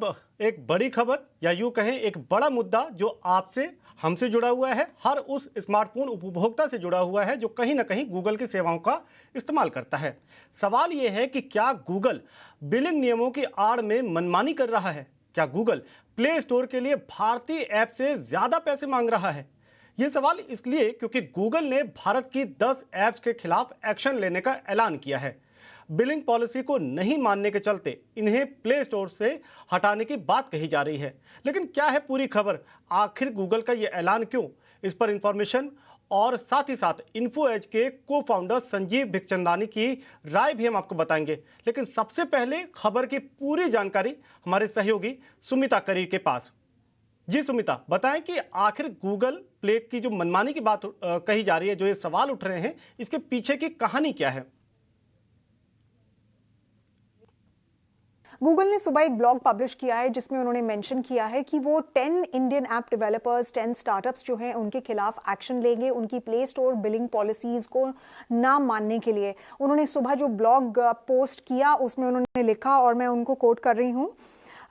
अब एक बड़ी खबर या यूं कहें एक बड़ा मुद्दा जो आपसे हमसे जुड़ा हुआ है, हर उस स्मार्टफोन उपभोक्ता से जुड़ा हुआ है जो कहीं ना कहीं गूगल की सेवाओं का इस्तेमाल करता है। सवाल यह है कि क्या गूगल बिलिंग नियमों की आड़ में मनमानी कर रहा है? क्या गूगल प्ले स्टोर के लिए भारतीय ऐप से ज्यादा पैसे मांग रहा है? यह सवाल इसलिए क्योंकि गूगल ने भारत की 10 ऐप्स के खिलाफ एक्शन लेने का ऐलान किया है। बिलिंग पॉलिसी को नहीं मानने के चलते इन्हें प्ले स्टोर से हटाने की बात कही जा रही है। लेकिन क्या है पूरी खबर? आखिर गूगल का यह ऐलान क्यों? इस पर इंफॉर्मेशन और साथ ही साथ इन्फो एज के को फाउंडर संजीव भिखचंदानी की राय भी हम आपको बताएंगे। लेकिन सबसे पहले खबर की पूरी जानकारी हमारे सहयोगी सुमिता करीर के पास। जी सुमिता, बताएं कि आखिर गूगल प्ले की जो मनमानी की बात कही जा रही है, जो ये सवाल उठ रहे हैं, इसके पीछे की कहानी क्या है? गूगल ने सुबह एक ब्लॉग पब्लिश किया है जिसमें उन्होंने मेंशन किया है कि वो 10 इंडियन ऐप डेवलपर्स, 10 स्टार्टअप्स जो हैं उनके खिलाफ एक्शन लेंगे उनकी प्ले स्टोर बिलिंग पॉलिसीज को ना मानने के लिए। उन्होंने सुबह जो ब्लॉग पोस्ट किया उसमें उन्होंने लिखा, और मैं उनको कोट कर रही हूँ,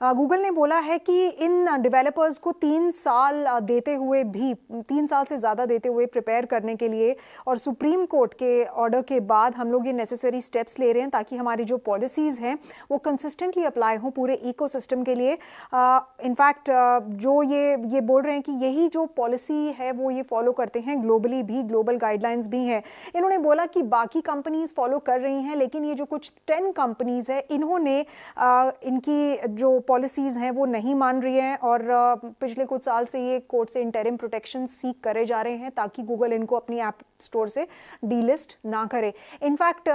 गूगल ने बोला है कि इन डेवलपर्स को 3 साल देते हुए भी 3 साल से ज़्यादा देते हुए प्रिपेयर करने के लिए, और सुप्रीम कोर्ट के ऑर्डर के बाद हम लोग ये नेसेसरी स्टेप्स ले रहे हैं ताकि हमारी जो पॉलिसीज़ हैं वो कंसिस्टेंटली अप्लाई हों पूरे इकोसिस्टम के लिए। इनफैक्ट जो ये बोल रहे हैं कि यही जो पॉलिसी है वो ये फॉलो करते हैं ग्लोबली भी, ग्लोबल गाइडलाइंस भी हैं। इन्होंने बोला कि बाकी कंपनीज फॉलो कर रही हैं, लेकिन ये जो कुछ 10 कंपनीज है इन्होंने इनकी जो पॉलिसीज हैं वो नहीं मान रही हैं, और पिछले कुछ साल से ये कोर्ट से इंटरिम प्रोटेक्शन सीख करे जा रहे हैं ताकि गूगल इनको अपनी ऐप स्टोर से डीलिस्ट ना करे। इनफैक्ट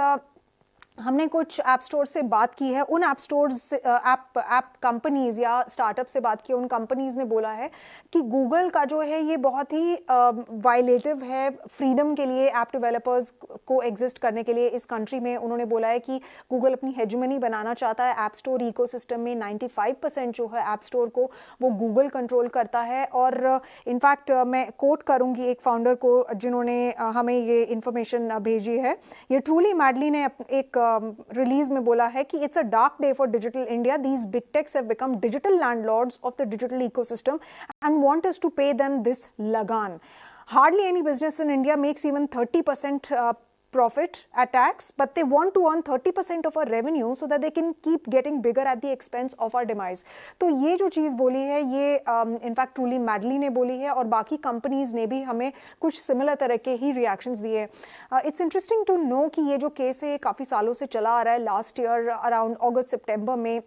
हमने कुछ ऐप स्टोर से बात की है, उन ऐप स्टोर्स ऐप कंपनीज या स्टार्टअप से बात की, उन कंपनीज ने बोला है कि गूगल का जो है ये बहुत ही वायलेटिव है फ्रीडम के लिए, ऐप डेवलपर्स को एग्जिस्ट करने के लिए इस कंट्री में। उन्होंने बोला है कि गूगल अपनी हेजमनी बनाना चाहता है ऐप स्टोर इकोसिस्टम में। 95% जो है ऐप स्टोर को वो गूगल कंट्रोल करता है। और इनफैक्ट मैं कोट करूंगी एक फाउंडर को जिन्होंने हमें ये इंफॉर्मेशन भेजी है। ये ट्रूली मैडली ने एक रिलीज में बोला है कि it's a dark day for digital India, these big techs have become digital landlords of the digital ecosystem and want us to pay them this lagaan. Hardly any business in India makes even 30% profit at tax, but they want to earn 30% of our revenue so that they can keep getting bigger at the expense of our demise. तो ये जो चीज़ बोली है ये in fact truly madly ने बोली है, और बाकी कंपनीज ने भी हमें कुछ सिमिलर तरह के ही रिएक्शंस दिए। इट्स इंटरेस्टिंग टू नो कि ये जो केस है काफ़ी सालों से चला आ रहा है। लास्ट ईयर अराउंड अगस्त सितंबर में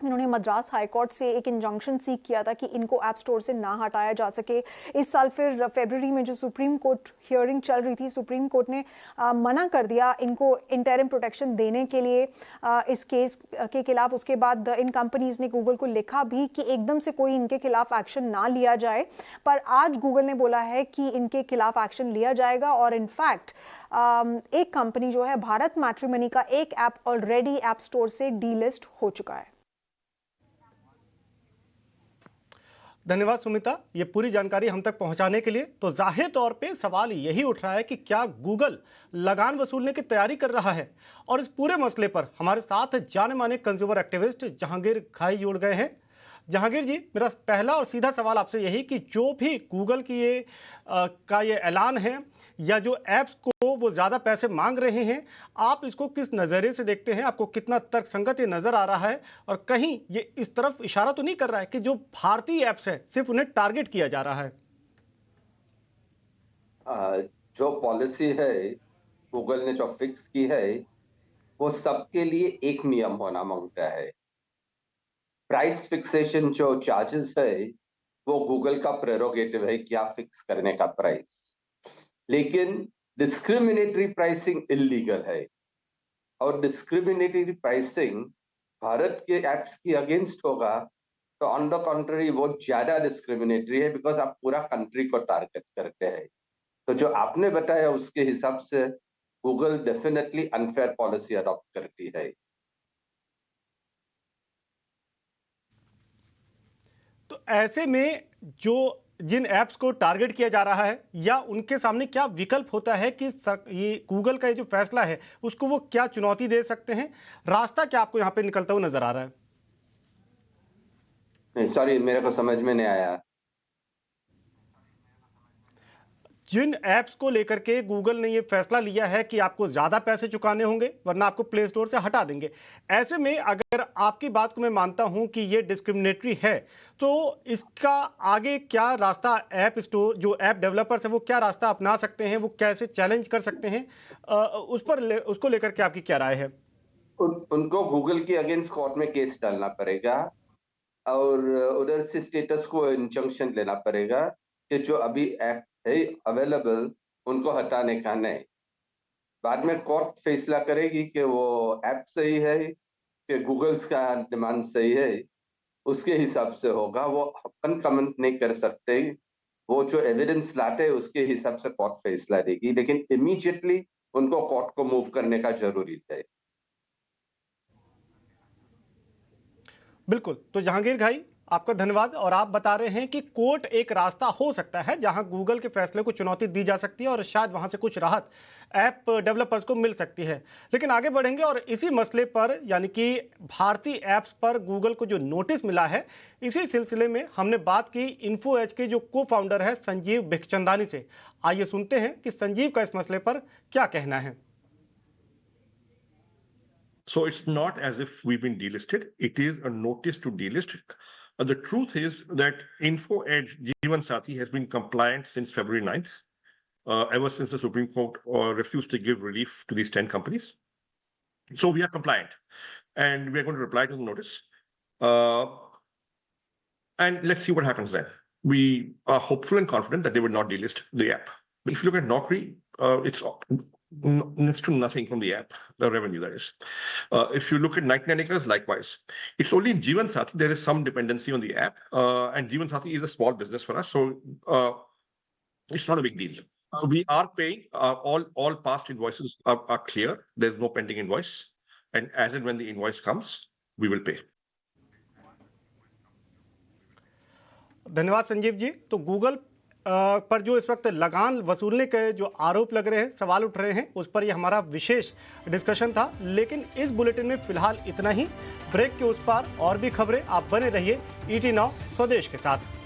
इन्होंने मद्रास हाई कोर्ट से एक इंजंक्शन सीख किया था कि इनको ऐप स्टोर से ना हटाया जा सके। इस साल फिर फरवरी में जो सुप्रीम कोर्ट हियरिंग चल रही थी, सुप्रीम कोर्ट ने मना कर दिया इनको इंटरिम प्रोटेक्शन देने के लिए इस केस के खिलाफ। उसके बाद इन कंपनीज ने गूगल को लिखा भी कि एकदम से कोई इनके खिलाफ एक्शन ना लिया जाए, पर आज गूगल ने बोला है कि इनके खिलाफ एक्शन लिया जाएगा। और इनफैक्ट एक कंपनी जो है भारत मैट्रिमनी का एक ऐप ऑलरेडी ऐप स्टोर से डीलिस्ट हो चुका है। धन्यवाद सुमिता, ये पूरी जानकारी हम तक पहुंचाने के लिए। तो जाहिर तौर पे सवाल यही उठ रहा है कि क्या गूगल लगान वसूलने की तैयारी कर रहा है? और इस पूरे मसले पर हमारे साथ जाने माने कंज्यूमर एक्टिविस्ट जहांगीर घाई जुड़ गए हैं। जहांगीर जी, मेरा पहला और सीधा सवाल आपसे यही कि जो भी गूगल की ये ऐलान है या जो ऐप्स को वो ज़्यादा पैसे मांग रहे हैं, आप इसको किस नज़रिए से देखते हैं? आपको कितना तर्कसंगत ये नज़र आ रहा है? और कहीं ये इस तरफ इशारा तो नहीं कर रहा है कि जो भारतीय ऐप्स है सिर्फ उन्हें टारगेट किया जा रहा है? जो पॉलिसी है गूगल ने जो फिक्स की है वो सबके लिए एक नियम होना मांगता है। प्राइस फिक्सेशन जो चार्जेस है वो गूगल का प्रेरोगेटिव है क्या फिक्स करने का प्राइस, लेकिन डिस्क्रिमिनेटरी प्राइसिंग इलीगल है। और डिस्क्रिमिनेटरी प्राइसिंग भारत के एप्स की अगेंस्ट होगा तो ऑन द कॉन्ट्ररी वो ज्यादा डिस्क्रिमिनेटरी है, बिकॉज आप पूरा कंट्री को टारगेट करते हैं। तो जो आपने बताया उसके हिसाब से Google definitely unfair policy adopt करती है। तो ऐसे में जो जिन ऐप्स को टारगेट किया जा रहा है या उनके सामने क्या विकल्प होता है कि ये गूगल का ये जो फैसला है उसको वो क्या चुनौती दे सकते हैं? रास्ता क्या आपको यहाँ पे निकलता हुआ नजर आ रहा है? सॉरी, मेरे को समझ में नहीं आया। जिन ऐप्स को लेकर के गूगल ने ये फैसला लिया है कि आपको ज़्यादा पैसे चुकाने होंगे वरना आपको प्ले स्टोर से हटा देंगे, ऐसे में अगर आपकी बात को मैं मानता हूं कि ये डिस्क्रिमिनेटरी है, तो इसका आगे क्या रास्ता ऐप स्टोर जो ऐप डेवलपर्स है वो क्या रास्ता अपना सकते हैं, वो कैसे चैलेंज कर सकते हैं, उसको लेकर के आपकी क्या राय है? उनको गूगल के अगेंस्ट कोर्ट में केस डालना पड़ेगा और उधर से स्टेटस को इंजंक्शन लेना पड़ेगा कि जो अभी ऐप है अवेलेबल उनको हटाने का नहीं। बाद में कोर्ट फैसला करेगी कि वो ऐप सही है कि गूगल्स का डिमांड सही है, उसके हिसाब से होगा। वो अपन कमेंट नहीं कर सकते। वो जो एविडेंस लाते हैं उसके हिसाब से कोर्ट फैसला देगी, लेकिन इमीडिएटली उनको कोर्ट को मूव करने का जरूरी है। बिल्कुल। तो जहांगीर भाई, आपका धन्यवाद। और आप बता रहे हैं कि कोर्ट एक रास्ता हो सकता है जहां गूगल के फैसले को चुनौती दी जा सकती है और शायद वहां से कुछ राहत ऐप डेवलपर्स को मिल सकती है। लेकिन आगे बढ़ेंगे और इसी मसले पर, यानी कि भारतीय ऐप्स पर गूगल को जो नोटिस मिला है, इसी सिलसिले में हमने बात की इन्फो एज के जो को फाउंडर है संजीव भिखचंदानी से। आइए सुनते हैं कि संजीव का इस मसले पर क्या कहना है। So it's not as if we've been delisted. It is a notice to delist. The truth is that InfoEdge Jeevan Sathi has been compliant since February 9th, ever since the Supreme Court refused to give relief to these 10 companies. So we are compliant and we are going to reply to the notice. And let's see what happens then. We are hopeful and confident that they will not delist the app. But if you look at Naukri, it's next to nothing from the app, the revenue that is. If you look at 99 Acres, likewise. It's only in Jeevan Sathi there is some dependency on the app, and Jeevan Sathi is a small business for us, so it's not a big deal. We are paying, all past invoices are clear. There's no pending invoice, and as and when the invoice comes, we will pay. धन्यवाद संजीव जी। तो Google पर जो इस वक्त लगान वसूलने के जो आरोप लग रहे हैं, सवाल उठ रहे हैं, उस पर यह हमारा विशेष डिस्कशन था। लेकिन इस बुलेटिन में फिलहाल इतना ही। ब्रेक के उस पार और भी खबरें, आप बने रहिए ET Now स्वदेश के साथ।